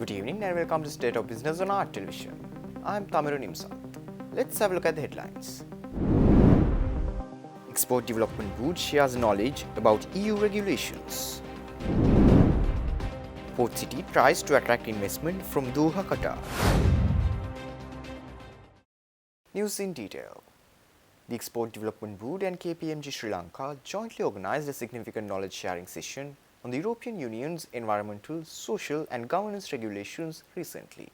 Good evening and welcome to State of Business on Art Television. I am Tamiru Nimsa. Let's have a look at the headlines. Export Development Board shares knowledge about EU regulations. Port City tries to attract investment from Doha, Qatar. News in detail. The Export Development Board and KPMG Sri Lanka jointly organized a significant knowledge sharing session on the European Union's environmental, social and governance regulations recently.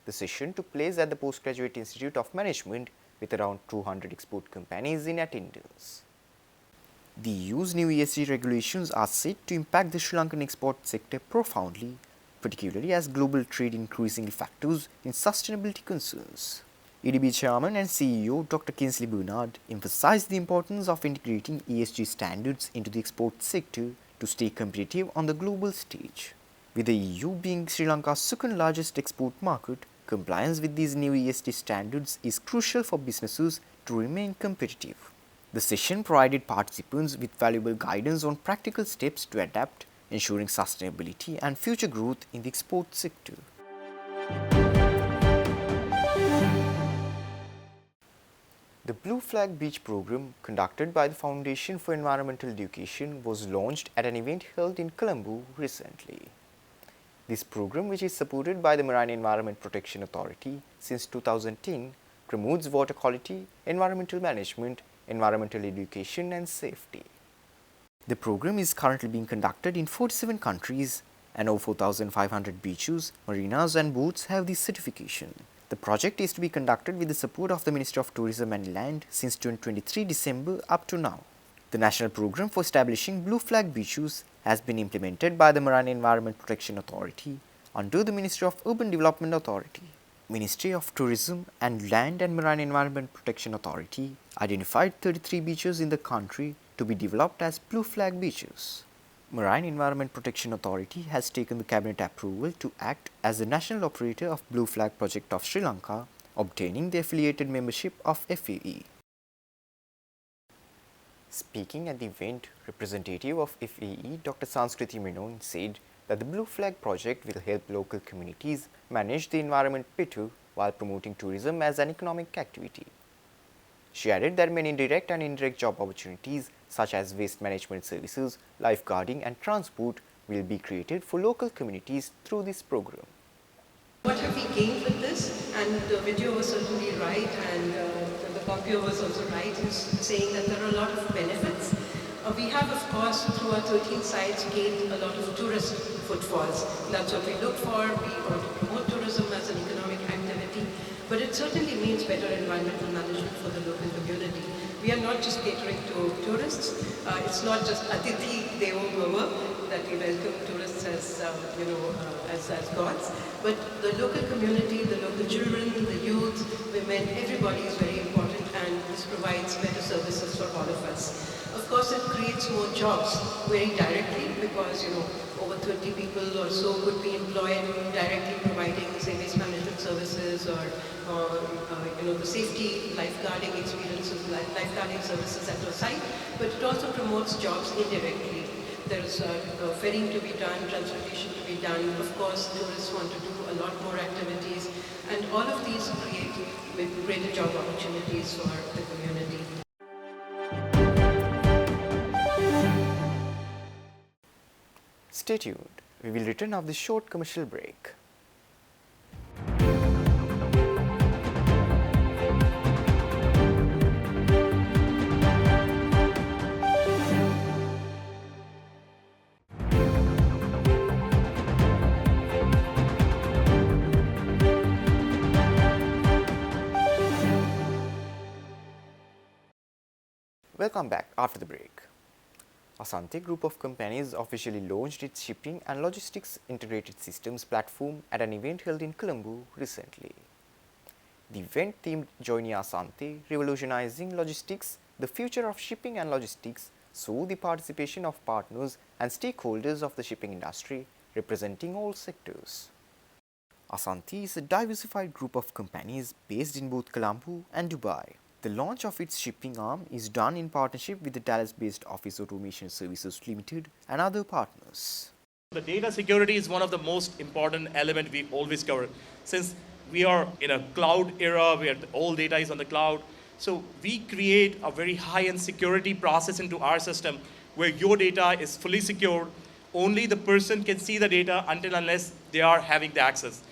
The session took place at the Postgraduate Institute of Management with around 200 export companies in attendance. The EU's new ESG regulations are set to impact the Sri Lankan export sector profoundly, particularly as global trade increasingly factors in sustainability concerns. EDB Chairman and CEO Dr. Kingsley Bernard emphasized the importance of integrating ESG standards into the export sector to stay competitive on the global stage. With the EU being Sri Lanka's second largest export market, compliance with these new ESG standards is crucial for businesses to remain competitive. The session provided participants with valuable guidance on practical steps to adapt, ensuring sustainability and future growth in the export sector. The Blue Flag Beach program, conducted by the Foundation for Environmental Education, was launched at an event held in Colombo recently. This program, which is supported by the Marine Environment Protection Authority since 2010, promotes water quality, environmental management, environmental education and safety. The program is currently being conducted in 47 countries and over 4,500 beaches, marinas and boats have this certification. The project is to be conducted with the support of the Ministry of Tourism and Land since 2023 December up to now. The national program for establishing Blue Flag beaches has been implemented by the Marine Environment Protection Authority under the Ministry of Urban Development Authority. Ministry of Tourism and Land and Marine Environment Protection Authority identified 33 beaches in the country to be developed as Blue Flag beaches. Marine Environment Protection Authority has taken the cabinet approval to act as the national operator of Blue Flag project of Sri Lanka, obtaining the affiliated membership of FAE. Speaking at the event, representative of FAE Dr. Sanskriti Menon said that the Blue Flag project will help local communities manage the environment better while promoting tourism as an economic activity. She added that many direct and indirect job opportunities such as waste management services, lifeguarding and transport will be created for local communities through this program. What have we gained with this? And the video was certainly right, and the copy was also right in saying that there are a lot of benefits. We have, of course, through our 13 sites, gained a lot of tourist footfalls. That's what we look for. We want to promote tourism as an economic activity, but it certainly means better environmental management for the local community. We are not just catering to tourists. It's not just Atithi Devo Bhava, that we welcome tourists as as gods, but the local community, the local children, the youth, women, everybody is very important, and this provides better services for all of us. Of course, it creates more jobs very directly because over 20 people or so could be employed directly providing, say, waste management services or the safety lifeguarding experiences, lifeguarding services at the site. But it also promotes jobs indirectly. There's ferrying to be done, transportation to be done. Of course, tourists want to do a lot more activities, and all of these create greater job opportunities for the community. Stay tuned. We will return after this short commercial break. Welcome back after the break. Asante Group of companies officially launched its shipping and logistics integrated systems platform at an event held in Colombo recently. The event themed Joining Asante, Revolutionizing Logistics, the Future of Shipping and Logistics, saw the participation of partners and stakeholders of the shipping industry representing all sectors. Asante is a diversified group of companies based in both Colombo and Dubai. The launch of its shipping arm is done in partnership with the Dallas-based Office Automation Services Limited and other partners. The data security is one of the most important element we always cover. Since we are in a cloud era where all data is on the cloud, so we create a very high-end security process into our system where your data is fully secured. Only the person can see the data until unless they are having the access.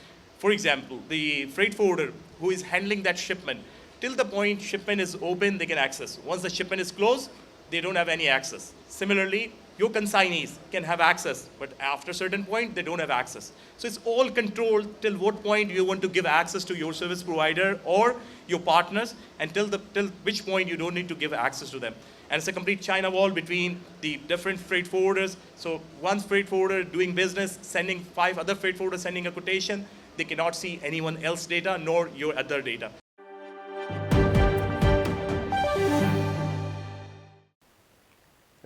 For example, the freight forwarder who is handling that shipment, till the point shipment is open, they can access. Once the shipment is closed, they don't have any access. Similarly, your consignees can have access, but after a certain point, they don't have access. So it's all controlled till what point you want to give access to your service provider or your partners, and till which point you don't need to give access to them. And it's a complete China wall between the different freight forwarders. So one freight forwarder doing business, sending 5 other freight forwarders sending a quotation, they cannot see anyone else's data nor your other data.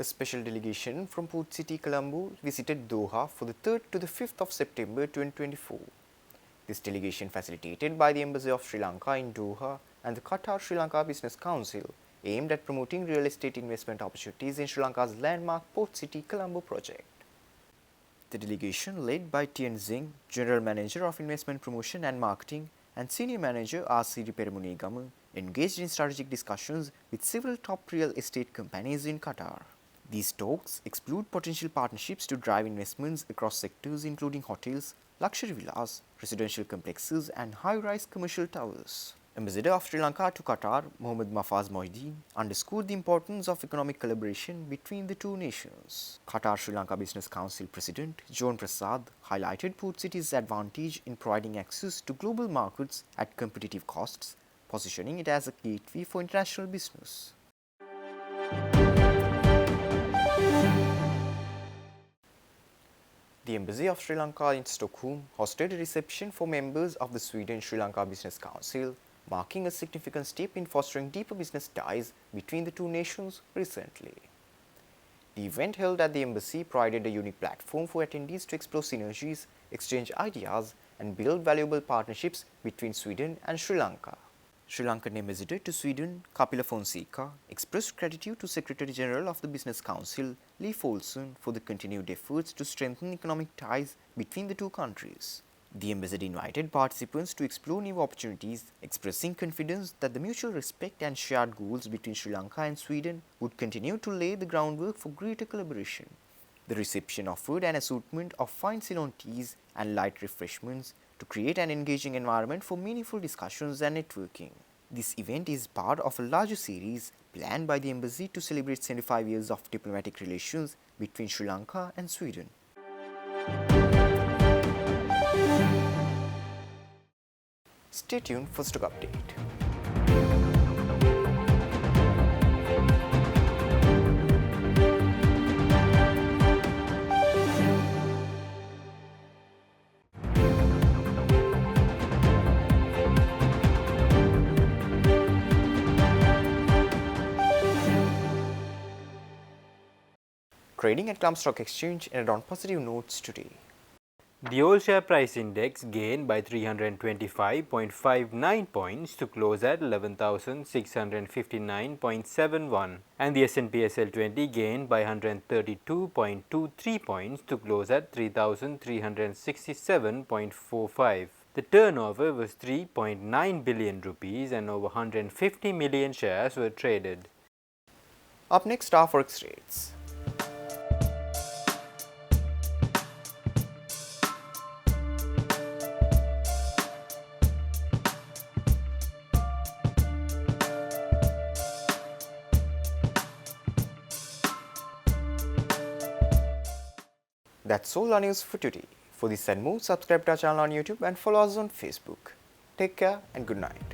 A special delegation from Port City, Colombo visited Doha for the 3rd to the 5th of September 2024. This delegation, facilitated by the Embassy of Sri Lanka in Doha and the Qatar-Sri Lanka Business Council, aimed at promoting real estate investment opportunities in Sri Lanka's landmark Port City, Colombo project. The delegation, led by Tien Zing, General Manager of Investment Promotion and Marketing, and Senior Manager R.C. Perumunegama, engaged in strategic discussions with several top real estate companies in Qatar. These talks explored potential partnerships to drive investments across sectors including hotels, luxury villas, residential complexes, and high-rise commercial towers. Ambassador of Sri Lanka to Qatar, Mohammad Mafaz Mohiddin, underscored the importance of economic collaboration between the two nations. Qatar-Sri Lanka Business Council President John Prasad highlighted Port City's advantage in providing access to global markets at competitive costs, positioning it as a gateway for international business. The Embassy of Sri Lanka in Stockholm hosted a reception for members of the Sweden-Sri Lanka Business Council, marking a significant step in fostering deeper business ties between the two nations recently. The event held at the embassy provided a unique platform for attendees to explore synergies, exchange ideas, and build valuable partnerships between Sweden and Sri Lanka. Sri Lankan Ambassador to Sweden, Kapila Fonseca, expressed gratitude to Secretary General of the Business Council, Leif Olsson, for the continued efforts to strengthen economic ties between the two countries. The ambassador invited participants to explore new opportunities, expressing confidence that the mutual respect and shared goals between Sri Lanka and Sweden would continue to lay the groundwork for greater collaboration. The reception offered an assortment of fine Ceylon teas and light refreshments to create an engaging environment for meaningful discussions and networking. This event is part of a larger series planned by the embassy to celebrate 75 years of diplomatic relations between Sri Lanka and Sweden. Stay tuned for stock update. Trading at Colombo Stock Exchange ended on positive notes today. The All Share Price Index gained by 325.59 points to close at 11,659.71, and the S&P SL20 gained by 132.23 points to close at 3,367.45. The turnover was 3.9 billion rupees and over 150 million shares were traded. Up next are forex rates. That's all our news for today. For this and more, subscribe to our channel on YouTube and follow us on Facebook. Take care and good night.